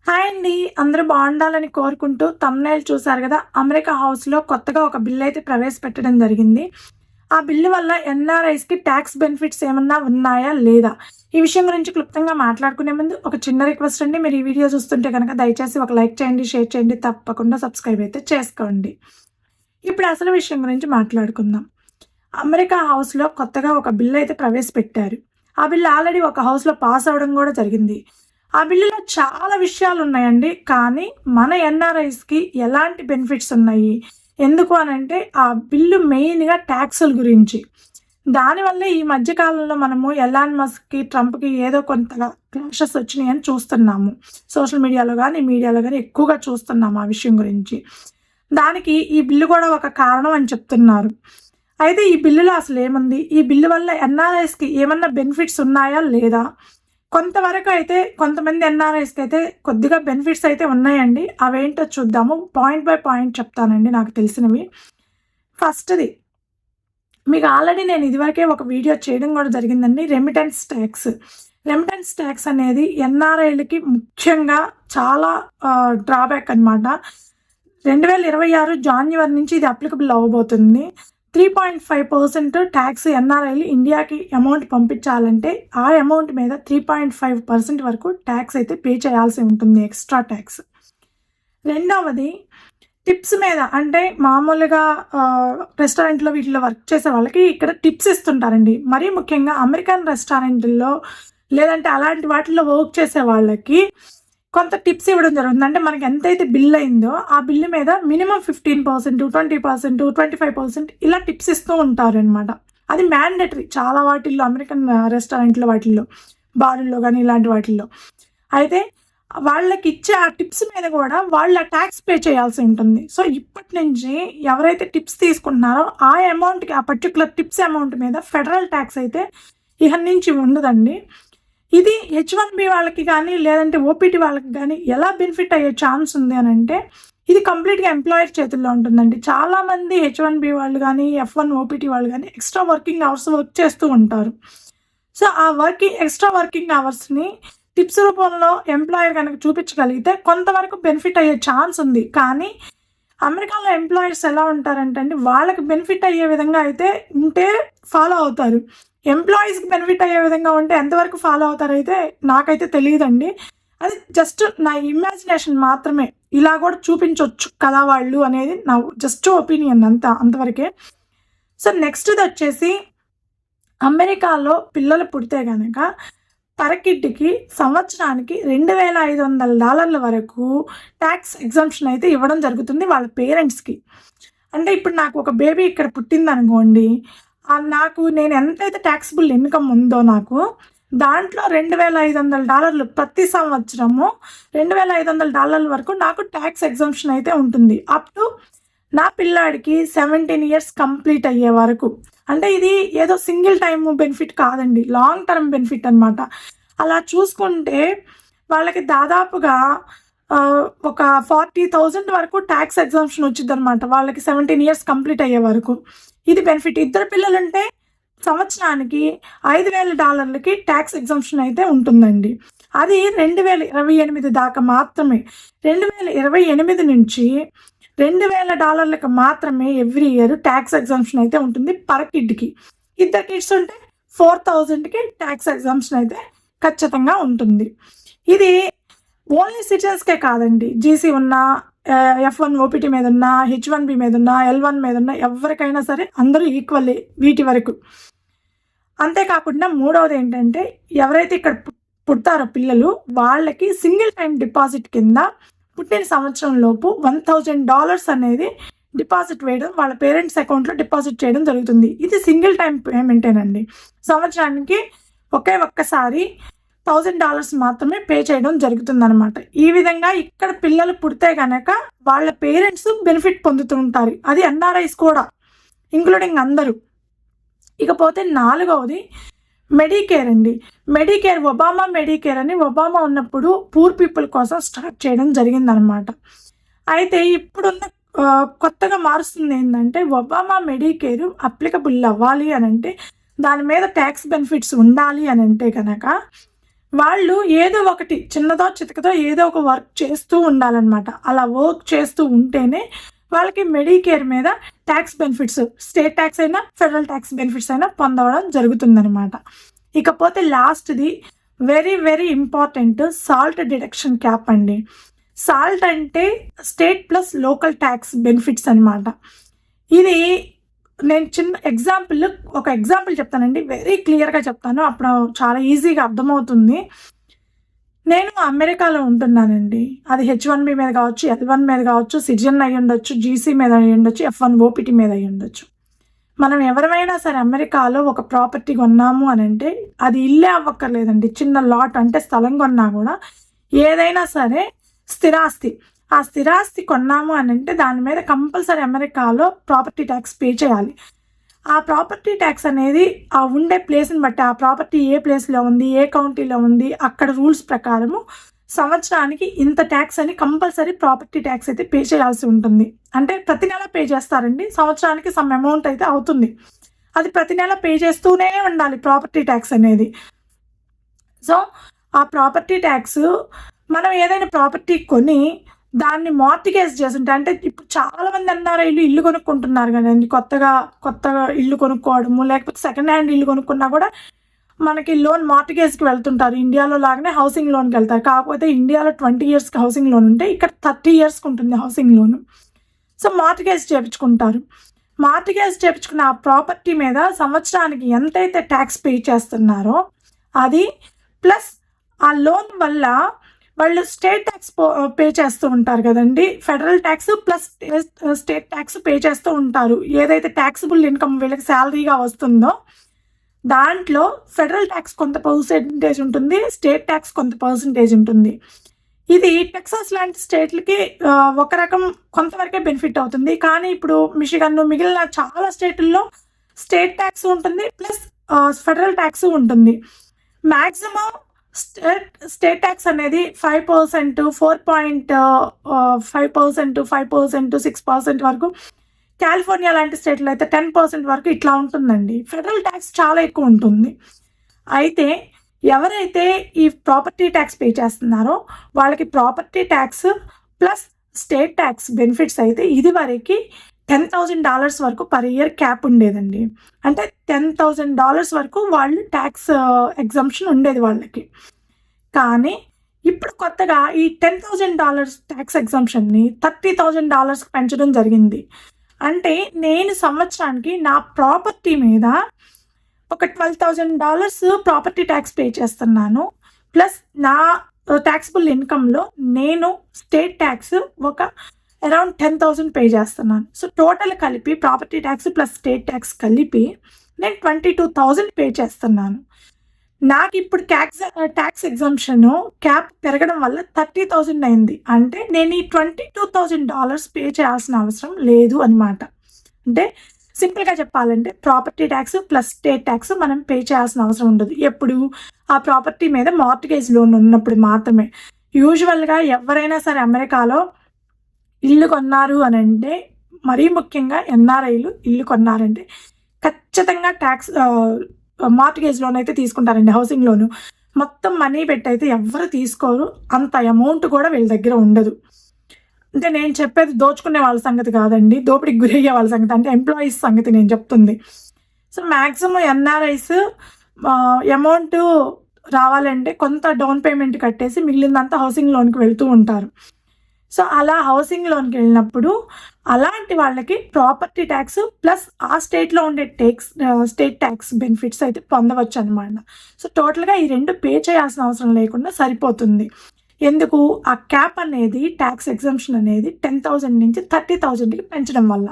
Hi అండి. అందరూ బాగుండాలని కోరుకుంటూ థంబ్‌నెయిల్ చూసారు కదా! అమెరికా హౌస్‌లో కొత్తగా ఒక బిల్ అయితే ప్రవేశపెట్టడం జరిగింది. ఆ బిల్లు వల్ల ఎన్ఆర్ఐస్‌కి టాక్స్ బెనిఫిట్స్ ఏమన్నా ఉన్నాయా? లేదా? ఈ విషయం గురించి క్లుప్తంగా మాట్లాడుకునే ముందు ఒక చిన్న రిక్వెస్ట్ అండి. మీరు ఈ వీడియో చూస్తుంటే గనక దయచేసి ఒక లైక్ చేయండి, షేర్ చేయండి. తప్పకుండా సబ్స్క్రైబ్ అయితే చేసుకోండి. ఇప్పుడు అసలు విషయం గురించి మాట్లాడుకుందాం. అమెరికా హౌస్‌లో కొత్తగా ఒక బిల్ అయితే ప్రవేశపెట్టారు. ఆ బిల్ ఆల్రెడీ ఒక హౌస్‌లో పాస్ అవ్వడం కూడా జరిగింది. ఆ బిల్లులో చాలా విషయాలున్నాయండి. కానీ మన ఎన్ఆర్ఐస్‌కి ఎలాంటి బెనిఫిట్స్ ఉన్నాయి? ఎందుకు అనంటే ఆ బిల్లు మెయిన్‌గా టాక్సుల గురించి. దానివల్లే ఈ మధ్య కాలంలో మనము ఎలాన్ మస్క్‌కి, ట్రంప్‌కి ఏదో కొంతగా క్లాషెస్ వచ్చినాయని చూస్తున్నాము. సోషల్ మీడియాలో గానీ, మీడియాలో గానీ ఎక్కువగా చూస్తున్నాము ఆ విషయం గురించి. దానికి ఈ బిల్లు కూడా ఒక కారణం అని చెప్తున్నారు. అయితే ఈ బిల్లులో అసలేముంది? ఈ బిల్లు వల్ల ఎన్ఆర్ఐస్‌కి ఏమన్నా బెనిఫిట్స్ ఉన్నాయా? లేదా? కొంతవరకు అయితే కొంతమంది ఎన్ఆర్ఐస్‌కైతే కొద్దిగా బెనిఫిట్స్ అయితే ఉన్నాయండి. అవేంటో చూద్దాము. పాయింట్ బై పాయింట్ చెప్తానండి నాకు తెలిసినవి. ఫస్ట్‌ది మీకు ఆల్రెడీ నేను ఇదివరకే ఒక వీడియో చేయడం కూడా జరిగిందండి. Remittance tax. రెమిటెన్స్ ట్యాక్స్ అనేది ఎన్ఆర్ఐలకి ముఖ్యంగా చాలా డ్రాబ్యాక్ అనమాట. 2026 జాన్యువరి నుంచి ఇది అప్లికబుల్ అవ్వబోతుంది. 3.5% ట్యాక్స్ ఎన్ఆర్ఐలు ఇండియాకి అమౌంట్ పంపించాలంటే, ఆ అమౌంట్ మీద 3.5% వరకు ట్యాక్స్ అయితే పే చేయాల్సి ఉంటుంది. Extra tax. రెండవది టిప్స్ మీద అంటే మామూలుగా రెస్టారెంట్‌లో వీటిలో వర్క్ చేసే వాళ్ళకి ఇక్కడ టిప్స్ ఇస్తుంటారండి. మరీ ముఖ్యంగా అమెరికన్ రెస్టారెంట్‌ల్లో లేదంటే అలాంటి వాటిల్లో వర్క్ చేసే వాళ్ళకి కొంత టిప్స్ ఇవ్వడం జరుగుతుంది. అంటే మనకి ఎంతైతే బిల్ అయిందో ఆ బిల్లు మీద మినిమమ్ 15%, 20%, 25% ఇలా టిప్స్ ఇస్తూ ఉంటారనమాట. అది మ్యాండేటరీ చాలా వాటిల్లో అమెరికన్ రెస్టారెంట్‌లో వాటిల్లో, బారుల్లో గానీ ఇలాంటి వాటిల్లో. అయితే వాళ్ళకిచ్చే ఆ టిప్స్ మీద గూడా వాళ్ళ ట్యాక్స్ పే చేయాల్సి ఉంటుంది. సో, ఇప్పటి నుంచి ఎవరైతే టిప్స్ తీసుకుంటున్నారో ఆ అమౌంట్‌కి ఆ పర్టిక్యులర్ టిప్స్ అమౌంట్ మీద ఫెడరల్ ట్యాక్స్ అయితే ఇక నుంచి ఉండదండి. ఇది హెచ్-1బీ వాళ్ళకి గానీ, లేదంటే ఓపీటీ వాళ్ళకి గానీ ఎలా బెనిఫిట్ అయ్యే ఛాన్స్ ఉంది అనంటే, ఇది కంప్లీట్‌గా ఎంప్లాయర్ చేతుల్లో ఉంటుందండి. చాలామంది హెచ్-1బీ వాళ్ళు గానీ, ఎఫ్-1 ఓపీటీ వాళ్ళు గానీ ఎక్స్‌ట్రా వర్కింగ్ అవర్స్ వర్క్ చేస్తూ ఉంటారు. సో, ఆ ఎక్స్‌ట్రా వర్కింగ్ అవర్స్‌ని టిప్స్ రూపంలో ఎంప్లాయర్ గనక చూపించగలిగితే కొంతవరకు బెనిఫిట్ అయ్యే ఛాన్స్ ఉంది. కానీ అమెరికాలో ఎంప్లాయర్స్ ఎలా ఉంటారంటే అండి, వాళ్ళకి బెనిఫిట్ అయ్యే విధంగా అయితే ఉంటే ఫాలో అవుతారు. ఎంప్లాయీస్‌కి బెనిఫిట్ అయ్యే విధంగా ఉంటే ఎంతవరకు ఫాలో అవుతారైతే నాకైతే తెలీదండి. అది జస్ట్ నా ఇమాజినేషన్ మాత్రమే. ఇలా కూడా చూపించొచ్చు కదా వాళ్ళు అనేది నా జస్ట్ ఒపీనియన్ అంతవరకే. సో, నెక్స్ట్‌దొచ్చేసి అమెరికాలో పిల్లలు పుడితే గనక పర్ కిడ్‌కి సంవత్సరానికి $2,500 వరకు టాక్స్ ఎగ్జంప్షన్ అయితే ఇవ్వడం జరుగుతుంది వాళ్ళ పేరెంట్స్‌కి. అంటే ఇప్పుడు నాకు ఒక బేబీ ఇక్కడ పుట్టిందనుకోండి, నాకు నేను ఎంతైతే టాక్సబుల్ ఇన్‌కమ్ ఉందో నాకు, దాంట్లో $2,500 ప్రతి సంవత్సరము $2,500 వరకు నాకు టాక్స్ ఎగ్జంప్షన్ అయితే ఉంటుంది. అప్ టు నా పిల్లాడికి 17 ఇయర్స్ కంప్లీట్ అయ్యే వరకు. అంటే ఇది ఏదో సింగిల్ టైమ్ బెనిఫిట్ కాదండి. లాంగ్ టర్మ్ బెనిఫిట్ అనమాట. అలా చూసుకుంటే వాళ్ళకి దాదాపుగా ఒక 40,000 వరకు టాక్స్ ఎగ్జంప్షన్ వచ్చిద్దనమాట. వాళ్ళకి 17 ఇయర్స్ కంప్లీట్ అయ్యే వరకు. ఇది బెనిఫిట్. ఇద్దరు పిల్లలుంటే సంవత్సరానికి $5,000కి టాక్స్ ఎగ్జంప్షన్ అయితే ఉంటుందండి. అది 2028 దాకా మాత్రమే. 2028 నుంచి $2,000కి మాత్రమే ఎవ్రీ ఇయర్ టాక్స్ ఎగ్జంప్షన్ అయితే ఉంటుంది పర్ కిడ్‌కి. ఇద్దరు కిడ్స్ ఉంటే 4,000కి టాక్స్ ఎగ్జంప్షన్ అయితే ఖచ్చితంగా ఉంటుంది. ఇది ఓన్లీ సిటిజన్స్‌కే కాదండి. జీసీ ఉన్నా, ఎఫ్-1 ఓపీటీ మీదున్నా, హెచ్-1బీ మీదున్నా, ఎల్-1 మీదున్నా ఎవరికైనా సరే అందరూ ఈక్వల్లే వీటి వరకు. అంతేకాకుండా మూడవదేంటంటే ఎవరైతే ఇక్కడ పుడతారో పిల్లలు వాళ్ళకి సింగిల్ టైమ్ డిపాజిట్ కింద పుట్టిన సంవత్సరం లోపు $1,000 అనేది డిపాజిట్ వేయడం వాళ్ళ పేరెంట్స్ అకౌంట్‌లో డిపాజిట్ చేయడం జరుగుతుంది. ఇది సింగిల్ టైమ్ పేమెంటేనండి. సంవత్సరానికి ఒక్కసారి $1,000 మాత్రమే పే చేయడం జరుగుతుందనమాట. ఈ విధంగా ఇక్కడ పిల్లలు పుడితే గనక వాళ్ళ పేరెంట్స్ బెనిఫిట్ పొందుతూ ఉంటారు. అది ఎన్ఆర్ఐస్ కూడా ఇంక్లూడింగ్ అందరూ. ఇకపోతే నాలుగవది మెడికేర్ అండి. ఒబామా మెడికేర్ అని ఒబామా ఉన్నప్పుడు పూర్ పీపుల్ కోసం స్టార్ట్ చేయడం జరిగిందనమాట. అయితే ఇప్పుడున్న కొత్తగా మారుస్తుంది ఏందంటే ఒబామా మెడికేర్ అప్లికబుల్ అవ్వాలి అనంటే దాని మీద ట్యాక్స్ బెనిఫిట్స్ ఉండాలి అనంటే గనక వాళ్ళు ఏదో ఒకటి చిన్నదో చితకదో ఏదో ఒక వర్క్ చేస్తూ ఉండాలన్నమాట. అలా వర్క్ చేస్తూ ఉంటేనే వాళ్ళకి మెడికేర్ మీద ట్యాక్స్ బెనిఫిట్స్, స్టేట్ ట్యాక్స్ అయినా ఫెడరల్ ట్యాక్స్ బెనిఫిట్స్ అయినా పొందడం జరుగుతుందన్నమాట. ఇకపోతే లాస్ట్ది very very important SALT deduction cap అండి. సాల్ట్ అంటే state plus local tax benefits అనమాట. ఇది నేను ఒక ఎగ్జాంపుల్ చెప్తానండి, వెరీ క్లియర్గా చెప్తాను, అప్పుడు చాలా ఈజీగా అర్థమవుతుంది. నేను అమెరికాలో ఉంటున్నానండి. అది H1B మీద కావచ్చు, L1 మీద కావచ్చు, సిటిజన్ అయ్యి ఉండొచ్చు, జీసీ మీద అయ్యి ఉండొచ్చు, F1 OPT మీద అయ్యి ఉండొచ్చు. మనం ఎవరైనా సరే అమెరికాలో ఒక ప్రాపర్టీ కొన్నాము అని అంటే అది ఇల్లే అవ్వక్కర్లేదండి, చిన్న లాట్ అంటే స్థలం కొన్నా కూడా ఏదైనా సరే స్థిరాస్తి, ఆ స్థిరాస్తి కొన్నాము అని అంటే దాని మీద కంపల్సరీ అమెరికాలో ప్రాపర్టీ ట్యాక్స్ పే చేయాలి. ఆ ప్రాపర్టీ ట్యాక్స్ అనేది ఆ ఉండే ప్లేస్ని బట్టి, ఆ ప్రాపర్టీ ఏ ప్లేస్లో ఉంది, ఏ కౌంటీలో ఉంది, అక్కడ రూల్స్ ప్రకారము సంవత్సరానికి ఇంత ట్యాక్స్ అని కంపల్సరీ ప్రాపర్టీ ట్యాక్స్ అయితే పే చేయాల్సి ఉంటుంది. అంటే ప్రతి నెల పే చేస్తారండి, సంవత్సరానికి సమ్ అమౌంట్ అయితే అవుతుంది. అది ప్రతి నెల పే చేస్తూనే ఉండాలి ప్రాపర్టీ ట్యాక్స్ అనేది. సో ఆ ప్రాపర్టీ ట్యాక్స్ మనం ఏదైనా ప్రాపర్టీ కొని దాన్ని మార్టిగేజ్ చేస్తుంటే, అంటే ఇప్పుడు చాలామంది అన్నారు ఇల్లు కొనుక్కుంటున్నారు కదండి, కొత్తగా ఇల్లు కొనుక్కోవడము, లేకపోతే సెకండ్ హ్యాండ్ ఇల్లు కొనుక్కున్నా కూడా మనకి లోన్ మార్టిగేజ్కి వెళ్తుంటారు. ఇండియాలో లాగానే హౌసింగ్ లోన్కి వెళ్తారు. కాకపోతే ఇండియాలో 20 yearsకి హౌసింగ్ లోన్ ఉంటే ఇక్కడ 30 yearsకి ఉంటుంది హౌసింగ్ లోన్. సో మార్టిగేజ్ చేయించుకుంటారు. మార్టిగేజ్ చేయించుకున్న ఆ ప్రాపర్టీ మీద సంవత్సరానికి ఎంతైతే ట్యాక్స్ పే చేస్తున్నారో అది ప్లస్ ఆ లోన్ వల్ల వాళ్ళు స్టేట్ ట్యాక్స్ పే చేస్తూ ఉంటారు కదండి, federal tax plus state tax pay చేస్తూ ఉంటారు. ఏదైతే ట్యాక్సిబుల్ ఇన్కమ్ వీళ్ళకి శాలరీగా వస్తుందో దాంట్లో ఫెడరల్ ట్యాక్స్ కొంత పర్సెంటేజ్ ఉంటుంది, స్టేట్ ట్యాక్స్ కొంత పర్సెంటేజ్ ఉంటుంది. ఇది టెక్సాస్ లాంటి స్టేట్లకి ఒక రకం కొంతవరకే బెనిఫిట్ అవుతుంది. కానీ ఇప్పుడు మిషిగన్ మిగిలిన చాలా స్టేట్ల్లో స్టేట్ ట్యాక్స్ ఉంటుంది ప్లస్ ఫెడరల్ ట్యాక్స్ ఉంటుంది. మ్యాక్సిమం స్టేట్ ట్యాక్స్ అనేది 5%, 4.5%, 5%, 6% వరకు, కాలిఫోర్నియా లాంటి స్టేట్లో అయితే 10% వరకు ఇట్లా ఉంటుందండి. ఫెడరల్ ట్యాక్స్ చాలా ఎక్కువ ఉంటుంది. అయితే ఎవరైతే ఈ ప్రాపర్టీ ట్యాక్స్ పే చేస్తున్నారో వాళ్ళకి property tax plus state tax benefits అయితే ఇదివరకు $10,000 వరకు పర్ ఇయర్ క్యాప్ ఉండేదండి. అంటే $10,000 వరకు వాళ్ళు ట్యాక్స్ ఎగ్జంప్షన్ ఉండేది వాళ్ళకి. కానీ ఇప్పుడు కొత్తగా ఈ $10,000 ట్యాక్స్ ఎగ్జంప్షన్ని $30,000కి పెంచడం జరిగింది. అంటే నేను సంవత్సరానికి నా ప్రాపర్టీ మీద ఒక $12,000 ప్రాపర్టీ ట్యాక్స్ పే చేస్తున్నాను. ప్లస్ నా ట్యాక్సిబుల్ ఇన్కంలో నేను స్టేట్ ట్యాక్స్ ఒక అరౌండ్ 10,000 పే చేస్తున్నాను. సో టోటల్ కలిపి property tax plus state tax కలిపి నేను 22,000 పే చేస్తున్నాను. నాకు ఇప్పుడు ట్యాక్స్ ఎగ్జంప్షన్ క్యాప్ పెరగడం వల్ల 30,000 అయింది. అంటే నేను ఈ $22,000 పే చేయాల్సిన అవసరం లేదు అనమాట. అంటే సింపుల్గా చెప్పాలంటే property tax plus state tax మనం పే చేయాల్సిన అవసరం ఉండదు. ఎప్పుడు ఆ ప్రాపర్టీ మీద మార్టిగేజ్ లోన్ ఉన్నప్పుడు మాత్రమే. యూజువల్గా ఎవరైనా సరే అమెరికాలో ఇల్లు కొన్నారు అని అంటే, మరీ ముఖ్యంగా ఎన్ఆర్ఐలు ఇల్లు కొన్నారంటే ఖచ్చితంగా ట్యాక్స్ మార్టిగేజ్ లోన్ అయితే తీసుకుంటారండి, హౌసింగ్ లోను. మొత్తం మనీ పెట్టి అయితే ఎవరు తీసుకోరు, అంత అమౌంట్ కూడా వీళ్ళ దగ్గర ఉండదు. అంటే నేను చెప్పేది దోచుకునే వాళ్ళ సంగతి కాదండి, దోపిడికి గురయ్యే వాళ్ళ సంగతి, అంటే ఎంప్లాయీస్ సంగతి నేను చెప్తుంది. సో మ్యాక్సిమం ఎన్ఆర్ఐస్ అమౌంట్ రావాలంటే కొంత డౌన్ పేమెంట్ కట్టేసి మిగిలిందంతా హౌసింగ్ లోన్కి వెళ్తూ ఉంటారు. సో అలా హౌసింగ్ లోన్కి వెళ్ళినప్పుడు అలాంటి వాళ్ళకి ప్రాపర్టీ ట్యాక్స్ ప్లస్ ఆ స్టేట్లో ఉండే స్టేట్ ట్యాక్స్ బెనిఫిట్స్ అయితే పొందవచ్చు అనమాట. సో టోటల్గా ఈ రెండు పే చేయాల్సిన అవసరం లేకుండా సరిపోతుంది. ఎందుకు? ఆ క్యాప్ అనేది ట్యాక్స్ ఎగ్జంప్షన్ అనేది 10,000 నుంచి 30,000కి పెంచడం వల్ల.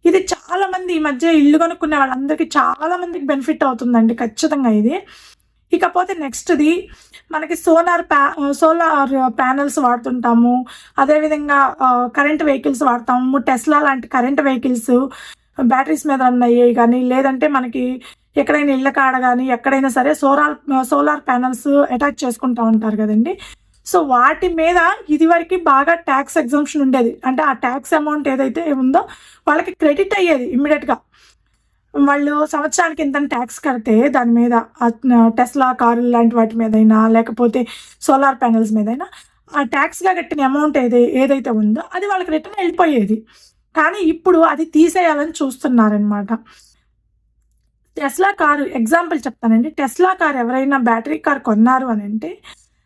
ఇది చాలామంది ఈ మధ్య ఇల్లు కొనుక్కునే వాళ్ళందరికీ చాలామందికి బెనిఫిట్ అవుతుందండి ఖచ్చితంగా ఇది. ఇకపోతే నెక్స్ట్ది మనకి సోలార్ ప్యానల్స్ వాడుతుంటాము, అదేవిధంగా కరెంట్ వెహికల్స్ వాడతాము. టెస్లా లాంటి కరెంట్ వెహికల్స్ బ్యాటరీస్ మీద రన్ అయ్యాయి కానీ, లేదంటే మనకి ఎక్కడైనా ఇళ్ళ కాడ కానీ ఎక్కడైనా సరే సోలార్ ప్యానల్స్ అటాచ్ చేసుకుంటూ ఉంటారు కదండి. సో వాటి మీద ఇదివరకు బాగా ట్యాక్స్ ఎగ్జంప్షన్ ఉండేది. అంటే ఆ ట్యాక్స్ అమౌంట్ ఏదైతే ఉందో వాళ్ళకి క్రెడిట్ అయ్యేది ఇమ్మీడియట్గా. వాళ్ళు సంవత్సరానికి ఇంతని ట్యాక్స్ కడితే దాని మీద టెస్లా కారులు లాంటి వాటి మీదైనా లేకపోతే సోలార్ ప్యానెల్స్ మీదైనా ఆ ట్యాక్స్గా కట్టిన అమౌంట్ ఏదైతే ఉందో అది వాళ్ళకి రిటర్న్ వెళ్ళిపోయేది. కానీ ఇప్పుడు అది తీసేయాలని చూస్తున్నారనమాట. టెస్లా కారు ఎగ్జాంపుల్ చెప్తానండి. టెస్లా కారు ఎవరైనా బ్యాటరీ కార్ కొన్నారు అని అంటే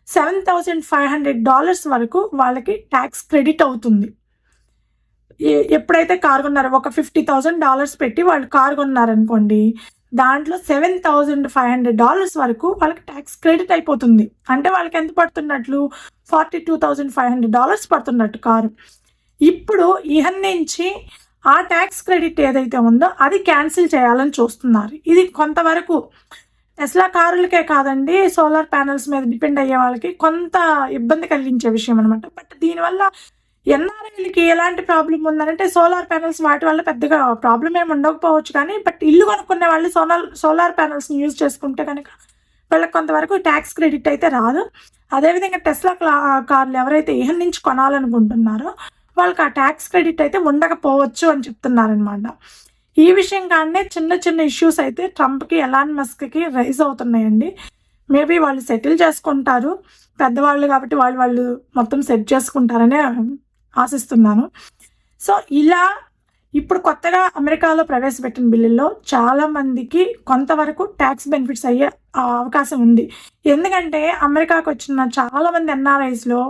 $7,500 వరకు వాళ్ళకి ట్యాక్స్ క్రెడిట్ అవుతుంది. ఎప్పుడైతే కారు కొన్నారో ఒక $50,000 పెట్టి వాళ్ళు కారు కొన్నారనుకోండి, దాంట్లో $7,500 వరకు వాళ్ళకి ట్యాక్స్ క్రెడిట్ అయిపోతుంది. అంటే వాళ్ళకి ఎంత పడుతున్నట్లు $42,500 పడుతున్నట్టు కారు. ఇప్పుడు ఇహన్ నుంచి ఆ ట్యాక్స్ క్రెడిట్ ఏదైతే ఉందో అది క్యాన్సిల్ చేయాలని చూస్తున్నారు. ఇది కొంతవరకు టెస్లా కారులకే కాదండి, సోలార్ ప్యానెల్స్ మీద డిపెండ్ అయ్యే వాళ్ళకి కొంత ఇబ్బంది కలిగించే విషయం అనమాట. బట్ దీనివల్ల ఎన్ఆర్ఐలకి ఎలాంటి ప్రాబ్లం ఉందనంటే సోలార్ ప్యానెల్స్ వాటి వల్ల పెద్దగా ప్రాబ్లం ఏమి ఉండకపోవచ్చు, కానీ బట్ ఇల్లు కొనుక్కునే వాళ్ళు సోలార్ ప్యానెల్స్ని యూజ్ చేసుకుంటే కనుక వాళ్ళకి కొంతవరకు ట్యాక్స్ క్రెడిట్ అయితే రాదు. అదేవిధంగా టెస్లా కార్లు ఎవరైతే ఇహన్ నుంచి కొనాలనుకుంటున్నారో వాళ్ళకి ఆ ట్యాక్స్ క్రెడిట్ అయితే ఉండకపోవచ్చు అని చెప్తున్నారనమాట. ఈ విషయం కానీ చిన్న చిన్న ఇష్యూస్ అయితే ట్రంప్కి, ఎలాన్ మస్క్కి రైజ్ అవుతున్నాయండి. మేబీ వాళ్ళు సెటిల్ చేసుకుంటారు, పెద్దవాళ్ళు కాబట్టి వాళ్ళు మొత్తం సెట్ చేసుకుంటారనే ఆశిస్తున్నాను. సో ఇలా ఇప్పుడు కొత్తగా అమెరికాలో ప్రవేశపెట్టిన బిల్లుల్లో చాలామందికి కొంతవరకు ట్యాక్స్ బెనిఫిట్స్ అయ్యే అవకాశం ఉంది. ఎందుకంటే అమెరికాకు వచ్చిన చాలామంది ఎన్ఆర్ఐస్లో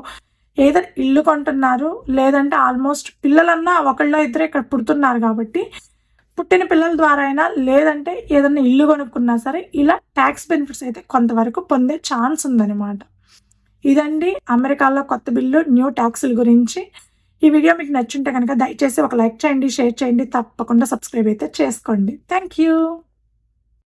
ఏదో ఇల్లు కొంటున్నారు, లేదంటే ఆల్మోస్ట్ పిల్లలన్నా ఒకళ్ళో ఇద్దరు ఇక్కడ పుడుతున్నారు. కాబట్టి పుట్టిన పిల్లల ద్వారా అయినా లేదంటే ఏదన్నా ఇల్లు కొనుక్కున్నా సరే ఇలా ట్యాక్స్ బెనిఫిట్స్ అయితే కొంతవరకు పొందే ఛాన్స్ ఉందన్నమాట. ఇదండి అమెరికాలో కొత్త బిల్లు, న్యూ ట్యాక్సుల గురించి. ఈ వీడియో మీకు నచ్చుంటే కనుక దయచేసి ఒక లైక్ చేయండి, షేర్ చేయండి, తప్పకుండా సబ్స్క్రైబ్ అయితే చేసుకోండి. Thank you.